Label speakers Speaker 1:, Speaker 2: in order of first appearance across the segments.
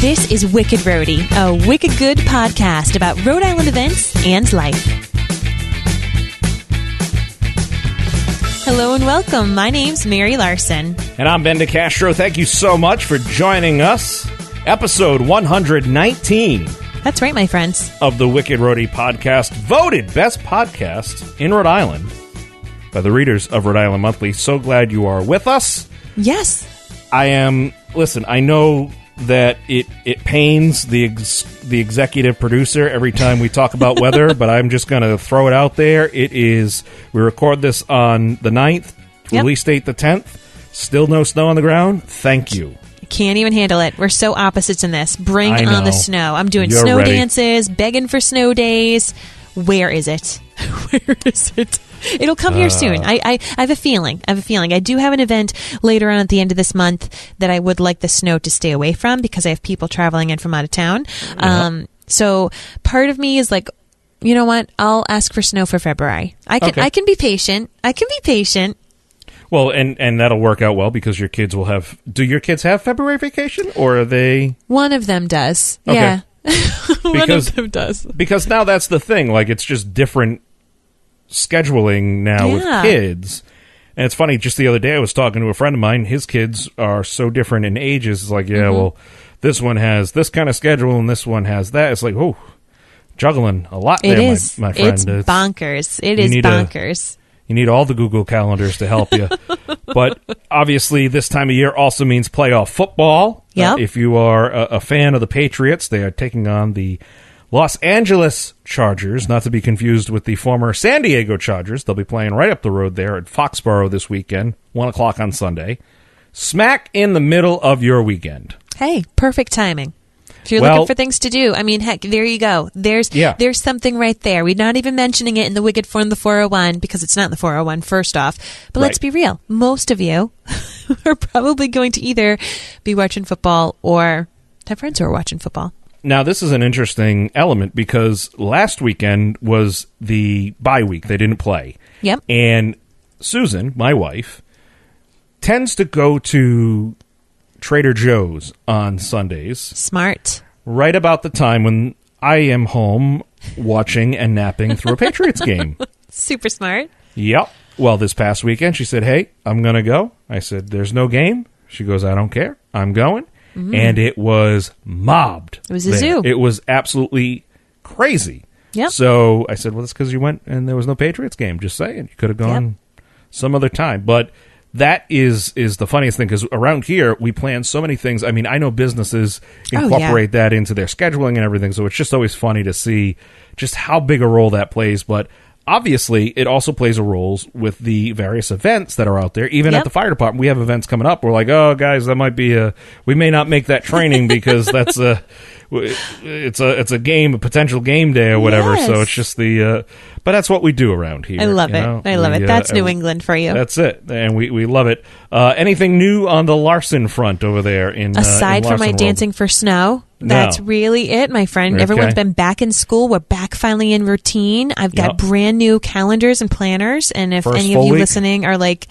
Speaker 1: This is Wicked Rhody, a wicked good podcast about Rhode Island events and life. Hello and welcome. My name's Mary Larson.
Speaker 2: And I'm Ben DeCastro. Thank you so much for joining us. Episode 119.
Speaker 1: That's right, my friends.
Speaker 2: Of the Wicked Rhody podcast, voted best podcast in Rhode Island by the readers of Rhode Island Monthly. So glad you are with us.
Speaker 1: Yes.
Speaker 2: Listen, I know that it pains the executive producer every time we talk about weather, but I'm just going to throw it out there. We record this on the 9th, release date the 10th, still no snow on the ground. Thank you.
Speaker 1: Can't even handle it. We're so opposites in this. Bring on the snow. I'm doing
Speaker 2: You're
Speaker 1: snow
Speaker 2: ready.
Speaker 1: Dances, begging for snow days. Where is it? Where is it? It'll come here soon. I have a feeling. I do have an event later on at the end of this month that I would like the snow to stay away from because I have people traveling in from out of town.
Speaker 2: Yeah.
Speaker 1: So part of me is like, you know what? I'll ask for snow for February. I can be patient.
Speaker 2: Well, and that'll work out well because your kids will have... Do your kids have February vacation, or are they...
Speaker 1: One of them does.
Speaker 2: Okay.
Speaker 1: Yeah. One of them does.
Speaker 2: Because now that's the thing. Like, it's just different scheduling now with kids. And it's funny, just the other day I was talking to a friend of mine. His kids are so different in ages. It's like, well, this one has this kind of schedule and this one has that. It's like, oh, juggling a lot there, my friend.
Speaker 1: It's bonkers. It is bonkers.
Speaker 2: You need all the Google calendars to help you. But obviously this time of year also means playoff football.
Speaker 1: Yep.
Speaker 2: If you are a fan of the Patriots, they are taking on the Los Angeles Chargers, not to be confused with the former San Diego Chargers. They'll be playing right up the road there at Foxborough this weekend, 1 o'clock on Sunday. Smack in the middle of your weekend.
Speaker 1: Hey, perfect timing. If you're looking for things to do, I mean, heck, there you go. There's something right there. We're not even mentioning it in the Wicked Form, the 401, because it's not in the 401, first off. But let's be real. Most of you are probably going to either be watching football or have friends who are watching football.
Speaker 2: Now, this is an interesting element because last weekend was the bye week. They didn't play.
Speaker 1: Yep.
Speaker 2: And Susan, my wife, tends to go to Trader Joe's on Sundays.
Speaker 1: Smart.
Speaker 2: Right about the time when I am home watching and napping through a Patriots game.
Speaker 1: Super smart.
Speaker 2: Yep. Well, this past weekend, she said, hey, I'm going to go. I said, there's no game. She goes, I don't care. I'm going. And it was mobbed.
Speaker 1: It was a zoo.
Speaker 2: It was absolutely crazy.
Speaker 1: Yep.
Speaker 2: So I said, well, that's because you went and there was no Patriots game. Just saying. You could have gone some other time. But that is the funniest thing because around here, we plan so many things. I mean, I know businesses incorporate that into their scheduling and everything. So it's just always funny to see just how big a role that plays. But obviously, it also plays a role with the various events that are out there. Even at the fire department, we have events coming up. We're like, oh, guys, that might be we may not make that training because that's it's a game, a potential game day or whatever.
Speaker 1: Yes.
Speaker 2: So it's just but that's what we do around here.
Speaker 1: I love it. I love it. That's New England for you.
Speaker 2: That's it. And we love it. Anything new on the Larson front over there
Speaker 1: aside
Speaker 2: in
Speaker 1: from my
Speaker 2: Larson
Speaker 1: dancing for snow? That's really it, my friend.
Speaker 2: Okay.
Speaker 1: Everyone's been back in school. We're back finally in routine. I've got brand new calendars and planners. And if any of you listening are like,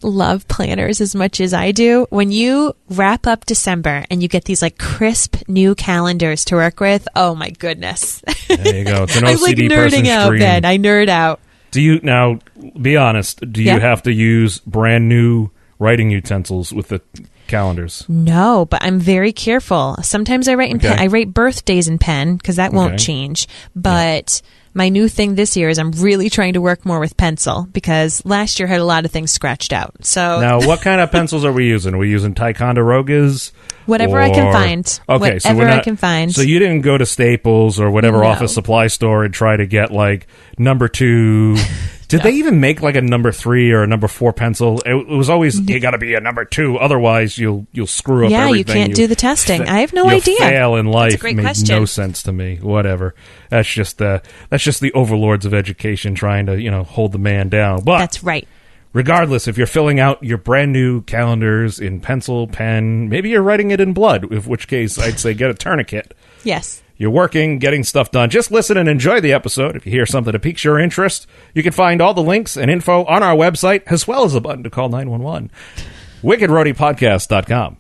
Speaker 1: love planners as much as I do, when you wrap up December and you get these like crisp new calendars to work with, oh my goodness.
Speaker 2: There you go. It's an OCD
Speaker 1: I'm like nerding out,
Speaker 2: dream.
Speaker 1: Ben. I nerd out.
Speaker 2: Do you, now, be honest, do you have to use brand new writing utensils with the calendars?
Speaker 1: No, but I'm very careful. Sometimes I write in pen. I write birthdays in pen because that won't change. But my new thing this year is I'm really trying to work more with pencil because last year had a lot of things scratched out. So
Speaker 2: now, what kind of pencils are we using? Are we using Ticonderogas?
Speaker 1: Whatever I can find.
Speaker 2: Okay,
Speaker 1: whatever I can find.
Speaker 2: So you didn't go to Staples or whatever office supply store and try to get like number 2. Did they even make like a number 3 or a number 4 pencil? It was always you got to be a number 2, otherwise you'll screw up everything.
Speaker 1: Yeah, you can't do the testing. I have no idea.
Speaker 2: Fail in life.
Speaker 1: That's a great
Speaker 2: made
Speaker 1: question.
Speaker 2: No sense to me. Whatever. That's just the overlords of education trying to hold the man down. But
Speaker 1: that's right.
Speaker 2: Regardless, if you're filling out your brand new calendars in pencil, pen, maybe you're writing it in blood, in which case I'd say get a tourniquet.
Speaker 1: Yes.
Speaker 2: you're working, getting stuff done, just listen and enjoy the episode. If you hear something that piques your interest, you can find all the links and info on our website, as well as a button to call 911. WickedRhodyPodcast.com.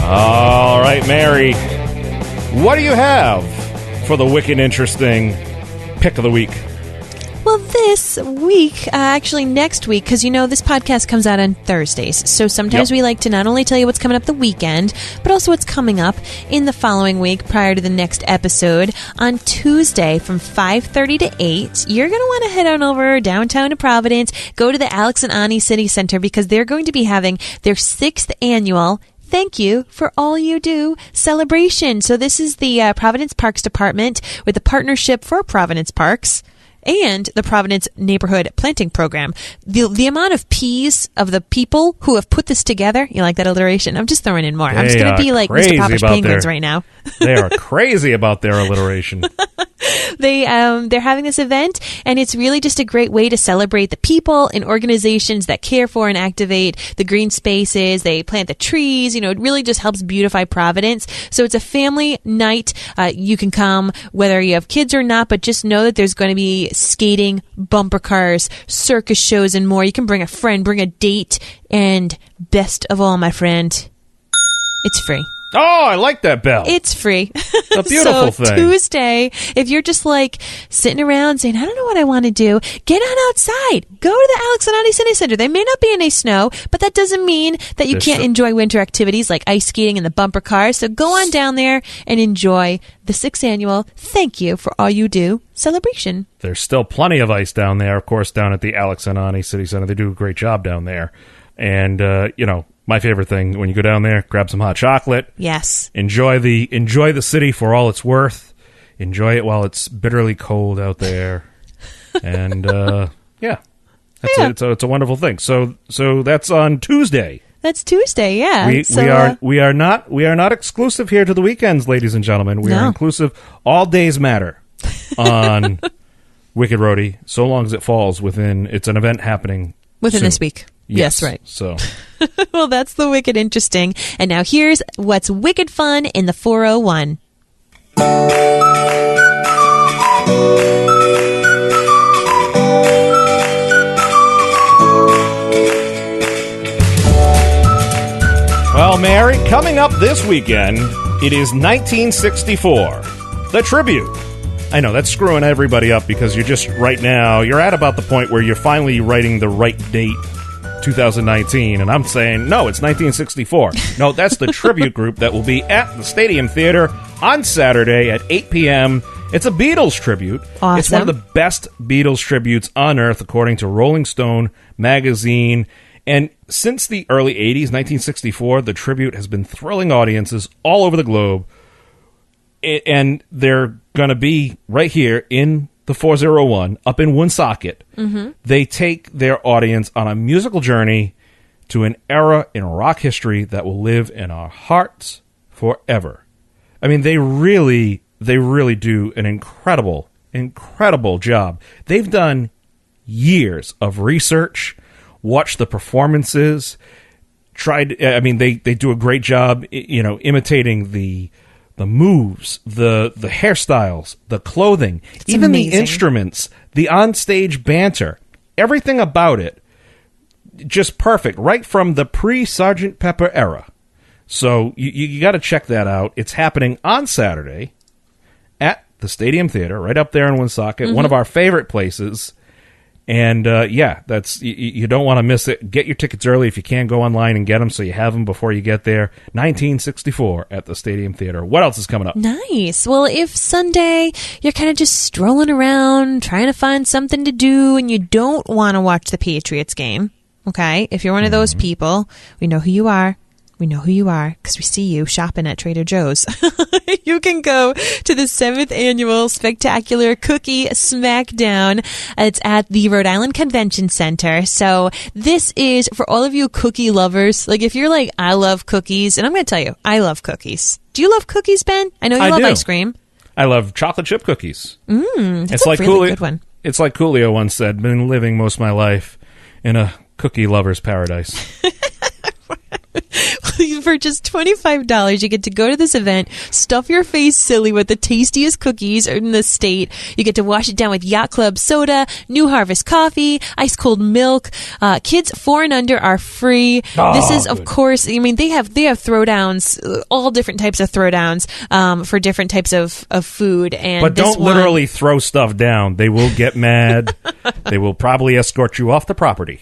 Speaker 2: All right, Mary, what do you have for the wicked interesting pick of the week?
Speaker 1: Well, this week, actually next week, because this podcast comes out on Thursdays. So sometimes we like to not only tell you what's coming up the weekend, but also what's coming up in the following week prior to the next episode. On Tuesday from 5:30 to 8, you're going to want to head on over downtown to Providence, go to the Alex and Ani City Center, because they're going to be having their 6th annual Thank You for All You Do celebration. So this is the Providence Parks Department with the Partnership for Providence Parks and the Providence Neighborhood Planting Program. The amount of P's of the people who have put this together, you like that alliteration? I'm just throwing in more. I'm just going to be like Mr. Popish Penguins right now.
Speaker 2: They are crazy about their alliteration.
Speaker 1: They're having this event, and it's really just a great way to celebrate the people and organizations that care for and activate the green spaces. They plant the trees. It really just helps beautify Providence. So it's a family night. You can come whether you have kids or not, but just know that there's going to be skating, bumper cars, circus shows, and more. You can bring a friend, bring a date, and best of all, my friend, it's free.
Speaker 2: Oh, I like that bell.
Speaker 1: It's free.
Speaker 2: A beautiful thing.
Speaker 1: Tuesday, if you're just like sitting around saying, I don't know what I want to do, get on outside. Go to the Alex and Ani City Center. There may not be any snow, but that doesn't mean that you can't enjoy winter activities like ice skating and the bumper cars. So go on down there and enjoy the 6th annual Thank You for All You Do celebration.
Speaker 2: There's still plenty of ice down there, of course, down at the Alex and Ani City Center. They do a great job down there. And, my favorite thing, when you go down there, grab some hot chocolate.
Speaker 1: Yes.
Speaker 2: Enjoy the city for all it's worth. Enjoy it while it's bitterly cold out there. And it's a wonderful thing. So that's on Tuesday.
Speaker 1: That's Tuesday, yeah.
Speaker 2: We are not exclusive here to the weekends, ladies and gentlemen. We are inclusive. All days matter on Wicked Rhody, so long as it falls within. It's an event happening
Speaker 1: within
Speaker 2: soon.
Speaker 1: This week. Yes, right.
Speaker 2: So,
Speaker 1: well, that's the wicked interesting. And now here's what's wicked fun in the 401.
Speaker 2: Well, Mary, coming up this weekend, it is 1964. The tribute. I know, that's screwing everybody up because you're at about the point where you're finally writing the right date. 2019, and I'm saying, no, it's 1964. No, that's the tribute group that will be at the Stadium Theater on Saturday at 8 p.m. It's a Beatles tribute.
Speaker 1: Awesome.
Speaker 2: It's one of the best Beatles tributes on earth, according to Rolling Stone magazine. And since the early 80s, 1964, the tribute has been thrilling audiences all over the globe. And they're going to be right here in the 401 up in Woonsocket. Mm-hmm. They take their audience on a musical journey to an era in rock history that will live in our hearts forever. I mean, they really do an incredible job. They've done years of research, watched the performances, they do a great job, imitating the moves, the hairstyles, the clothing,
Speaker 1: it's
Speaker 2: even
Speaker 1: amazing.
Speaker 2: The instruments, the onstage banter, everything about it, just perfect, right from the pre-Sgt. Pepper era. So you got to check that out. It's happening on Saturday at the Stadium Theater, right up there in Woonsocket, one of our favorite places. And, that's you don't want to miss it. Get your tickets early if you can. Go online and get them so you have them before you get there. 1964 at the Stadium Theater. What else is coming up?
Speaker 1: Nice. Well, if Sunday you're kind of just strolling around, trying to find something to do, and you don't want to watch the Patriots game, okay? If you're one of those people, we know who you are. We know who you are because we see you shopping at Trader Joe's. You can go to the 7th annual Spectacular Cookie Smackdown. It's at the Rhode Island Convention Center. So this is for all of you cookie lovers. Like if you're like, I love cookies, and I'm going to tell you, I love cookies. Do you love cookies, Ben? I know you love ice cream.
Speaker 2: I love chocolate chip cookies.
Speaker 1: That's a really good one.
Speaker 2: It's like Coolio once said, been living most of my life in a cookie lover's paradise.
Speaker 1: For just $25, you get to go to this event, stuff your face silly with the tastiest cookies in the state. You get to wash it down with Yacht Club soda, New Harvest coffee, ice cold milk. Kids 4 and under are free. This is, of course, I mean, they have throwdowns, all different types of throwdowns for different types of food.
Speaker 2: But don't literally throw stuff down. They will get mad. They will probably escort you off the property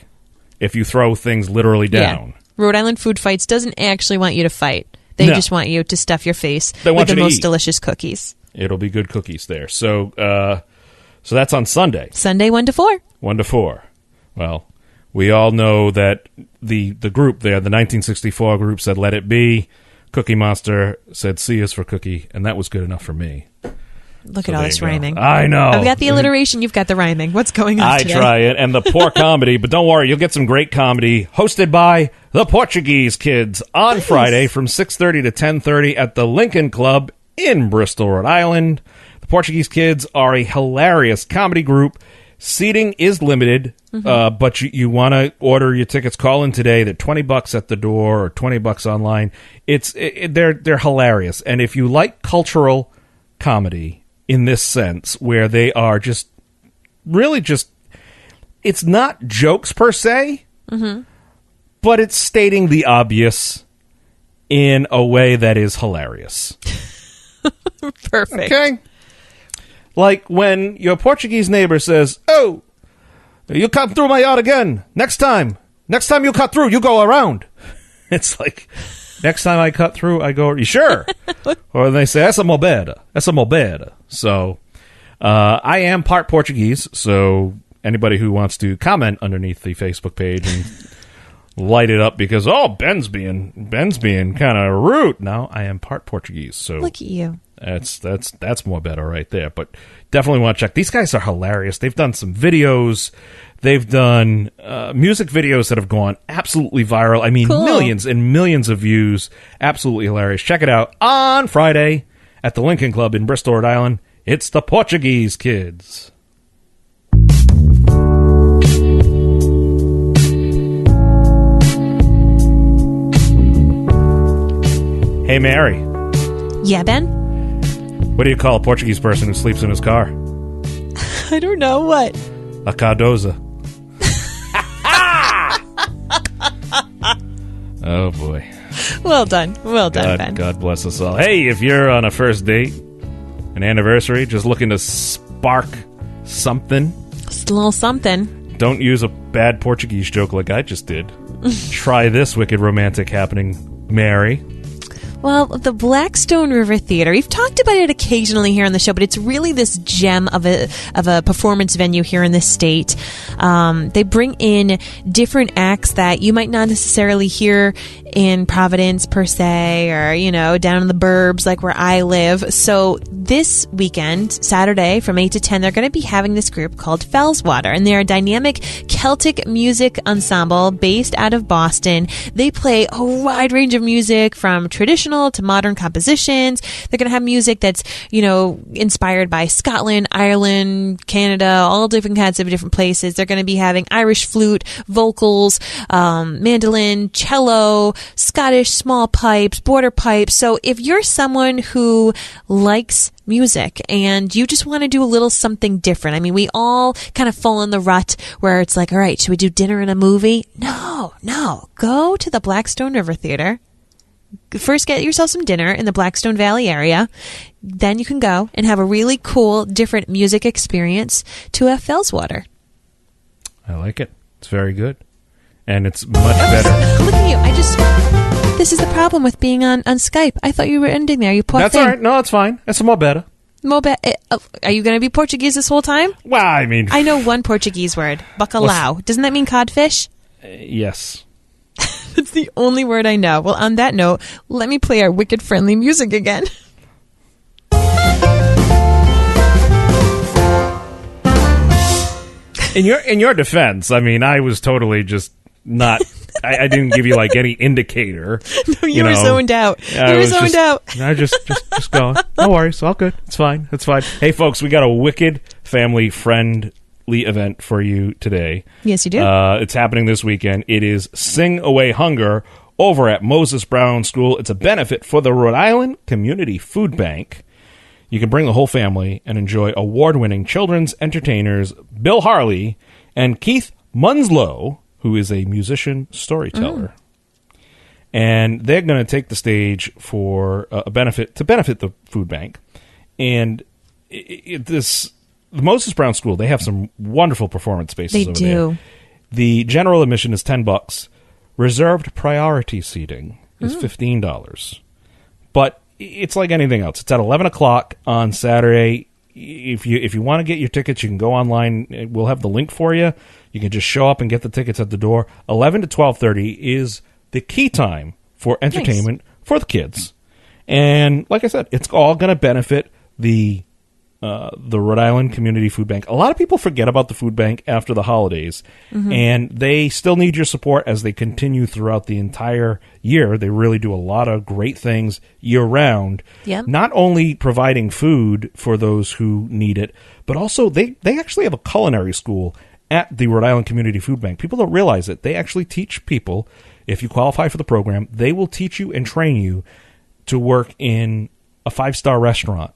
Speaker 2: if you throw things literally down.
Speaker 1: Yeah. Rhode Island Food Fights doesn't actually want you to fight. They just want you to stuff your face with the most delicious cookies.
Speaker 2: It'll be good cookies there. So that's on Sunday.
Speaker 1: Sunday, 1 to 4.
Speaker 2: 1 to 4. Well, we all know that the group there, the 1964 group, said "Let It Be." Cookie Monster said "See us for cookie," and that was good enough for me.
Speaker 1: Look at all this rhyming.
Speaker 2: I know.
Speaker 1: I've got the alliteration. You've got the rhyming. What's going on today?
Speaker 2: I try it. And the poor comedy, but don't worry, you'll get some great comedy hosted by the Portuguese Kids on Friday from 6:30 to 10:30 at the Lincoln Club in Bristol, Rhode Island. The Portuguese Kids are a hilarious comedy group. Seating is limited, but you want to order your tickets. Call in today. They're $20 at the door or $20 online. They're hilarious. And if you like cultural comedy in this sense, where they are just really just, it's not jokes per se, but it's stating the obvious in a way that is hilarious.
Speaker 1: Perfect.
Speaker 2: Okay? Like when your Portuguese neighbor says, "Oh, you come through my yard again. Next time you cut through, you go around." It's like, next time I cut through, I go, "You sure?" Or they say, "Essa mobeda. Essa mobeda." So I am part Portuguese, so anybody who wants to comment underneath the Facebook page and light it up because, Ben's being kind of rude. No, I am part Portuguese. So
Speaker 1: look at you.
Speaker 2: That's more better right there. But definitely want to check. These guys are hilarious. They've done some videos. They've done music videos that have gone absolutely viral. I mean, millions and millions of views. Absolutely hilarious. Check it out on Friday at the Lincoln Club in Bristol, Rhode Island. It's the Portuguese Kids. Hey, Mary.
Speaker 1: Yeah, Ben?
Speaker 2: What do you call a Portuguese person who sleeps in his car?
Speaker 1: I don't know. What?
Speaker 2: A cardoza. Oh, boy.
Speaker 1: Well done. Well done, Ben.
Speaker 2: God bless us all. Hey, if you're on a first date, an anniversary, just looking to spark something.
Speaker 1: Just a little something.
Speaker 2: Don't use a bad Portuguese joke like I just did. Try this wicked romantic happening, Mary.
Speaker 1: Well, the Blackstone River Theater, we've talked about it occasionally here on the show, but it's really this gem of a performance venue here in this state. They bring in different acts that you might not necessarily hear in Providence per se, or, down in the burbs like where I live. So this weekend, Saturday from 8 to 10, they're going to be having this group called Fellswater, and they're a dynamic Celtic music ensemble based out of Boston. They play a wide range of music from traditional to modern compositions. They're going to have music that's, inspired by Scotland, Ireland, Canada, all different kinds of different places. They're going to be having Irish flute, vocals, mandolin, cello, Scottish small pipes, border pipes. So if you're someone who likes music and you just want to do a little something different, I mean, we all kind of fall in the rut where it's like, all right, should we do dinner and a movie? No. Go to the Blackstone River Theater. First, get yourself some dinner in the Blackstone Valley area. Then you can go and have a really cool, different music experience to a Fellswater.
Speaker 2: I like it. It's very good. And it's much better.
Speaker 1: Look at you. This is the problem with being on Skype. I thought you were ending there. You poor
Speaker 2: That's
Speaker 1: thing.
Speaker 2: all right. No, it's fine. It's more better.
Speaker 1: Are you going to be Portuguese this whole time?
Speaker 2: Well, I mean...
Speaker 1: I know one Portuguese word. Bacalhau. Doesn't that mean codfish?
Speaker 2: Yes.
Speaker 1: It's the only word I know. Well, on that note, let me play our wicked friendly music again.
Speaker 2: In your defense, I mean, I was totally just not... I didn't give you, any indicator.
Speaker 1: No, you were zoned out. You were zoned out.
Speaker 2: I just going. No worries. All good. It's fine. Hey, folks, we got a wicked family-friendly event for you today.
Speaker 1: Yes, you do.
Speaker 2: It's happening this weekend. It is Sing Away Hunger, over at Moses Brown School. It's a benefit for the Rhode Island Community Food Bank. You can bring the whole family and enjoy award-winning children's entertainers Bill Harley and Keith Munslow, who is a musician storyteller. And they're going to take the stage for a benefit the food bank. And the Moses Brown School, they have some wonderful performance spaces over there. They do. The general admission is $10. Reserved priority seating is $15. But it's like anything else. It's at 11 o'clock on Saturday. If you want to get your tickets, you can go online. We'll have the link for you. You can just show up and get the tickets at the door. 11 to 12:30 is the key time for entertainment for the kids. And like I said, it's all going to benefit the Rhode Island Community Food Bank. A lot of people forget about the food bank after the holidays, and they still need your support as they continue throughout the entire year. They really do a lot of great things year-round, not only providing food for those who need it, but also they actually have a culinary school at the Rhode Island Community Food Bank. People don't realize it. They actually teach people, if you qualify for the program, they will teach you and train you to work in a 5-star restaurant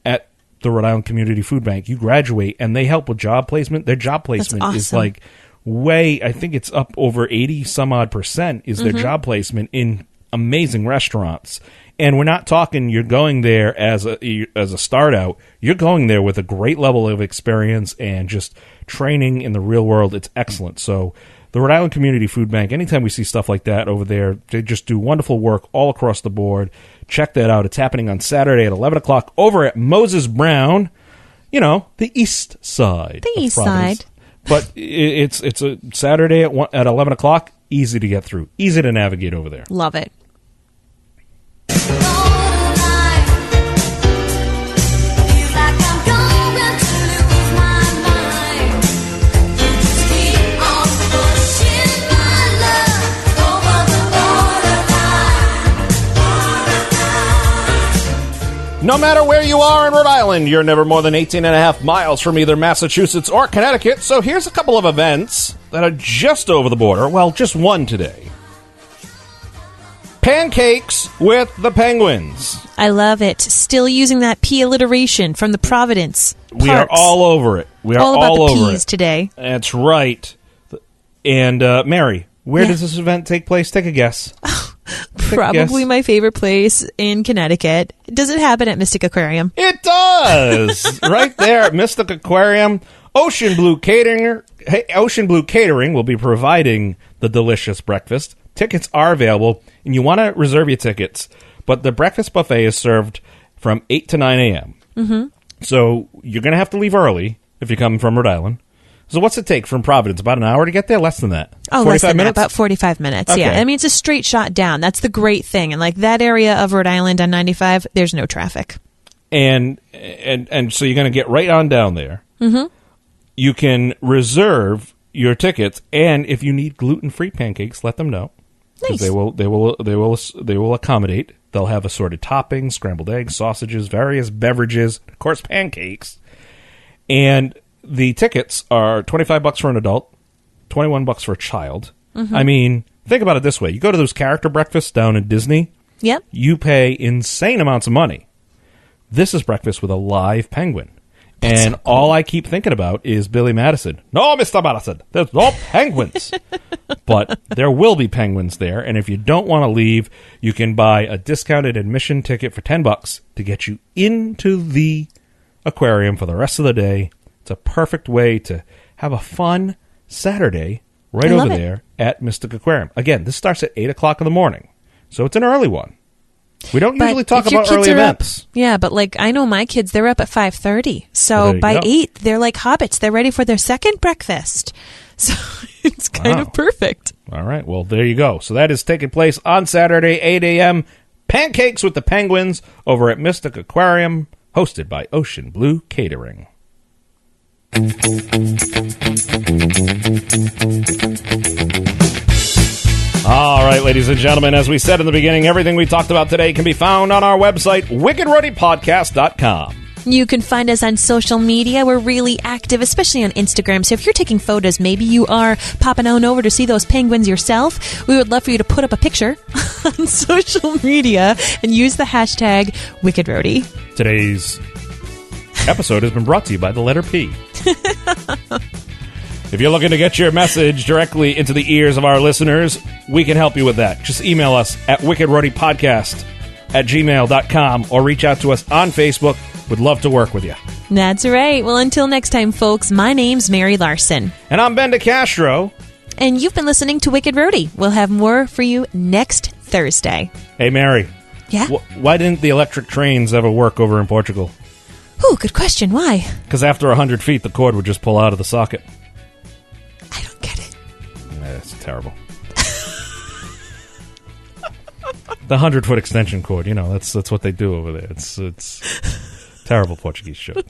Speaker 2: at the Rhode Island Community Food Bank. You graduate, and they help with job placement. Their job placement is like I think it's up over 80% is their job placement in amazing restaurants. And we're not talking you're going there as a start out. You're going there with a great level of experience and just training in the real world. It's excellent. So the Rhode Island Community Food Bank, anytime we see stuff like that over there, they just do wonderful work all across the board. Check that out. It's happening on Saturday at 11 o'clock over at Moses Brown, the east side.
Speaker 1: The east side.
Speaker 2: But it's a Saturday at 11 o'clock. Easy to get through. Easy to navigate over there.
Speaker 1: Love it.
Speaker 2: No matter where you are in Rhode Island, you're never more than 18 and a half miles from either Massachusetts or Connecticut, so here's a couple of events that are just over the border. Well, just one today. Pancakes with the Penguins.
Speaker 1: I love it. Still using that P alliteration from the Providence Parks.
Speaker 2: We are all over it. We are all
Speaker 1: about
Speaker 2: over
Speaker 1: the P's
Speaker 2: it
Speaker 1: today.
Speaker 2: That's right. And, Mary, where does this event take place? Take a guess.
Speaker 1: Probably my favorite place in Connecticut. Does it happen at Mystic Aquarium?
Speaker 2: It does! Right there at Mystic Aquarium. Ocean Blue Catering will be providing the delicious breakfast. Tickets are available, and you want to reserve your tickets. But the breakfast buffet is served from 8 to 9 a.m. So you're going to have to leave early if you're coming from Rhode Island. So what's it take from Providence? About an hour to get there? Less than that?
Speaker 1: Oh, less than that. About 45 minutes, okay. Yeah. I mean, it's a straight shot down. That's the great thing. And like that area of Rhode Island on 95, there's no traffic. And so you're going to get right on down there. You can reserve your tickets, and if you need gluten-free pancakes, let them know. Nice.
Speaker 2: They will accommodate. They'll have assorted toppings, scrambled eggs, sausages, various beverages, of course, pancakes. And the tickets are $25 for an adult, $21 for a child. I mean, think about it this way. You go to those character breakfasts down in Disney.
Speaker 1: Yep.
Speaker 2: You pay insane amounts of money. This is breakfast with a live penguin. That's and so cool. All I keep thinking about is Billy Madison. No, Mr. Madison, there's no penguins. But there will be penguins there. And if you don't want to leave, you can buy a discounted admission ticket for $10 to get you into the aquarium for the rest of the day. It's a perfect way to have a fun Saturday right over there at Mystic Aquarium. Again, this starts at 8 o'clock in the morning, so it's an early one. We don't usually talk about early events.
Speaker 1: Yeah, but like I know my kids, they're up at 5:30. So by 8, they're like hobbits. They're ready for their second breakfast. So it's kind of perfect.
Speaker 2: All right, well, there you go. So that is taking place on Saturday, 8 a.m. Pancakes with the Penguins over at Mystic Aquarium, hosted by Ocean Blue Catering. All right, ladies and gentlemen, as we said in the beginning, everything we talked about today can be found on our website, wickedrodypodcast.com.
Speaker 1: You can find us on social media. We're really active, especially on Instagram. So if you're taking photos, maybe you are popping on over to see those penguins yourself, we would love for you to put up a picture on social media and use the hashtag WickedRhody.
Speaker 2: Today's episode has been brought to you by the letter P. If you're looking to get your message directly into the ears of our listeners, we can help you with that. Just email us at wickedrhodypodcast@gmail.com or reach out to us on Facebook. We'd love to work with you.
Speaker 1: That's right. Well, until next time, folks, my name's Mary Larson.
Speaker 2: And I'm Ben DeCastro.
Speaker 1: And you've been listening to Wicked Rhody. We'll have more for you next Thursday.
Speaker 2: Hey, Mary.
Speaker 1: Yeah?
Speaker 2: Why didn't the electric trains ever work over in Portugal?
Speaker 1: Ooh, good question. Why?
Speaker 2: Because after 100 feet, the cord would just pull out of the socket.
Speaker 1: I don't get it.
Speaker 2: That's terrible. The 100-foot extension cord, that's what they do over there. It's terrible Portuguese joke.